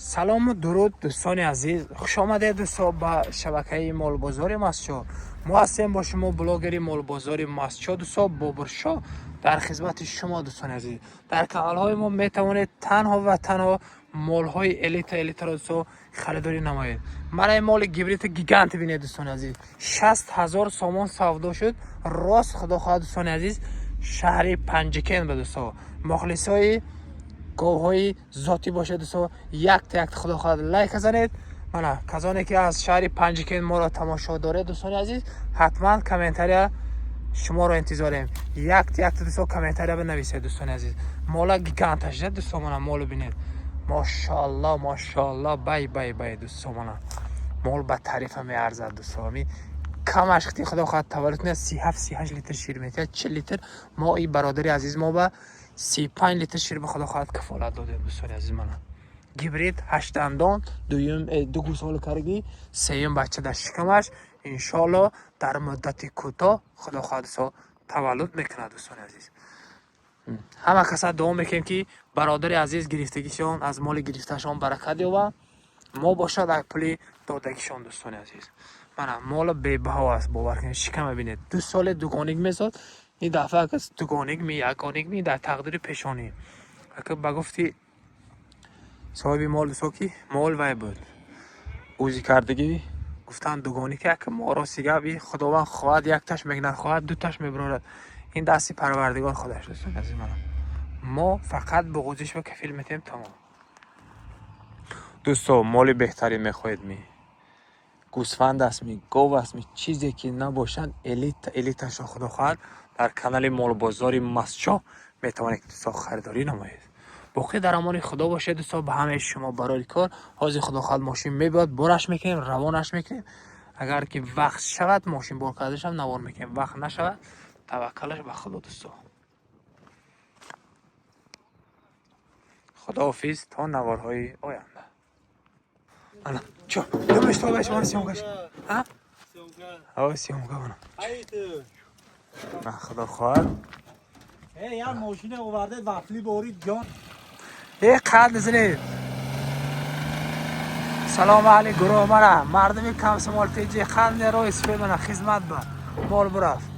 سلام و درود دوستان عزیز، خوش آمدید دوستان به شبکه مال بازار مسچو. ما هستیم با شما بلاگری مال بازار مسچو دوستان بابرشا در خدمت شما دوستان عزیز. در کانال های ما می توانید تنها و تنها مال های الیت را دوستان خریداری نمایید. من مال گیبریت گیگانت بینید دوستان عزیز، 60,000 سامان سودا شد. راست خدا خواهد دوستان عزیز، شهر پنجکن به دوستان مخلص های گوهای ذاتی باشه دوستان، یک خدا خواهد لایک بزنید. من کسانی که از شهر پنجکن ما را تماشا داره دوستان عزیز، حتما کامنتاری شما را انتظاریم. یک دوستان کامنتاری بنویسید دوستان عزیز. مالا گیگانتش دوستان، من مال ببینید، ماشاءالله بای دوستان. من مال به تعریف می ارزد دوستان. می کمش ختی خدا خواهد تولد کنه. 37 لیتر شیر میتونه، 40 لیتر. ما این برادری عزیز ما به 35 لیتر شیر به خدا خواهد کفالت داده دوستان عزیز. من گیبرید 8 دندان، دو گوساله کرگی، سیم بچه در شکمش. انشالله در مدت کوتاه خدا خواهد تولد میکنه دوستان عزیز. همه کسا دعا میکنیم که برادر عزیز گرفتگیشان از مال گرفتهشان برکت یابد، ما باشد در پلی دادگیشان دوستان عزیز. من مال بی‌بها است، باور کنید. شکم ببینید 2 سال دوگانیگ میزد، این دفعه که دوگانیگ می یگانیگ می در تقدیر پیشانی. اگه بگفتی صاحب مال سوکی مال وای بود اوزی کردگی گفتن دوگانی که ما را سیگه بی خداوند خواهد یک تاش میگن، خواهد دو تاش میبرد. این دستی پروردگار خودش دوستان عزیز. من ما فقط به گوزش و کفیل میتیم. تمام دوستان، مال بهتری میخواید می گوسفند است می گاو است می چیزی که نباشند الیتش خدا خواهد در کانال مال بازار مسچو میتوانید دوستان خریداری نمایید. باقی در امان خدا باشه دوستان. به همه شما برای کار حاضر خدا خواهد ماشین میباد، بارش میکنیم، روانش میکنیم. اگر که وقت شود ماشین بار کردش هم نوار میکنیم، وقت نشود توکلش به خدا دوستان. خداحافظ تا نوارهای آینده. انا چو دمش تو بهش من سیمگاش ها ها سیمگا من نه خدا خواهد یا ماشین آورده وفلی بارید جان. قد بزنید. سلام علیکم گروه مرا مردمی کم سمال پیجی خند رو اسفه من خدمت با مال برافت.